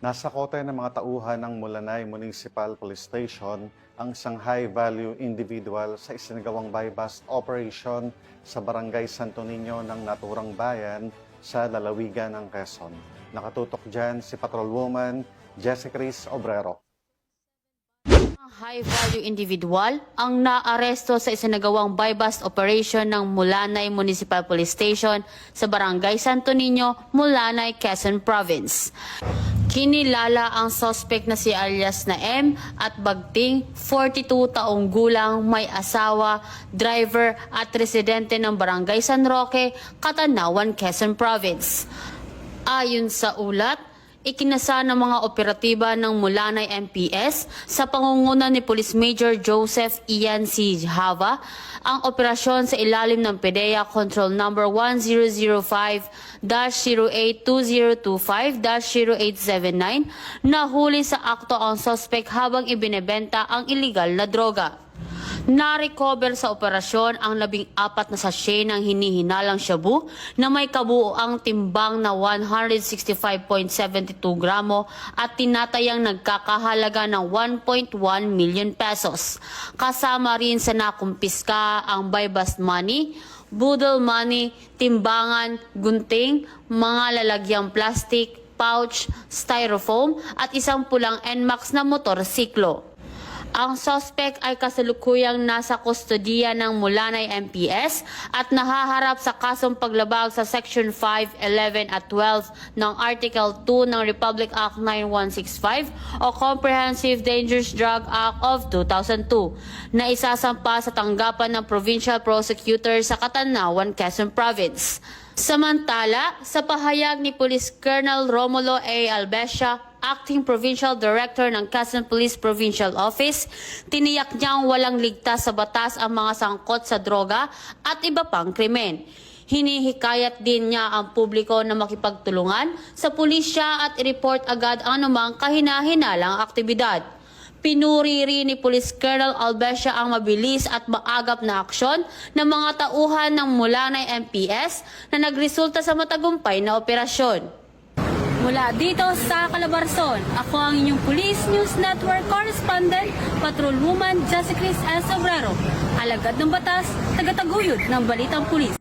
Nasa kote ng mga tauhan ng Mulanay Municipal Police Station ang isang high-value individual sa isinagawang buy-bust operation sa Barangay Santo Niño ng naturang bayan sa lalawigan ng Quezon. Nakatutok dyan si Patrolwoman Jessica Cris Obrero. High-value individual ang naaresto sa isinagawang buy-bust operation ng Mulanay Municipal Police Station sa Barangay Santo Niño, Mulanay, Quezon Province. Kinilala ang suspect na si alias na M at Bagting, 42 taong gulang, may asawa, driver at residente ng Barangay San Roque, Catanawan, Quezon Province. Ayon sa ulat, ikinasa ng mga operatiba ng Mulanay MPS sa pangunguna ni Police Major Joseph Ian C. Hava ang operasyon sa ilalim ng PDEA Control Number 1005-082025-0879 na huli sa akto ang suspect habang ibinebenta ang illegal na droga. Na-recover sa operasyon ang 14 na sachet ng hinihinalang shabu na may kabuoang timbang na 165.72 gramo at tinatayang nagkakahalaga ng 1.1 million pesos. Kasama rin sa nakumpiska ang buy-bust money, budol money, timbangan, gunting, mga lalagyang plastic, pouch, styrofoam at isang pulang NMAX na motorsiklo. Ang suspect ay kasalukuyang nasa kustodiya ng Mulanay MPS at nahaharap sa kasong paglabag sa Section 5, 11 at 12 ng Article 2 ng Republic Act 9165 o Comprehensive Dangerous Drug Act of 2002 na isasampa sa tanggapan ng Provincial Prosecutor sa Catanawan, Quezon Province. Samantala, sa pahayag ni Police Colonel Romulo A. Albesia, Acting Provincial Director ng Quezon Police Provincial Office, tiniyak niyang walang ligtas sa batas ang mga sangkot sa droga at iba pang krimen. Hinihikayat din niya ang publiko na makipagtulungan sa pulisya at i-report agad ang anumang kahinahinalang aktibidad. Pinuri rin ni Police Colonel Albesia ang mabilis at maagap na aksyon ng mga tauhan ng Mulanay MPS na nagresulta sa matagumpay na operasyon. Mula dito sa Calabarzon, ako ang inyong Police News Network Correspondent, Patrolwoman Jessica Cris Obrero, alagad ng batas, tagataguyod ng Balitang Pulis.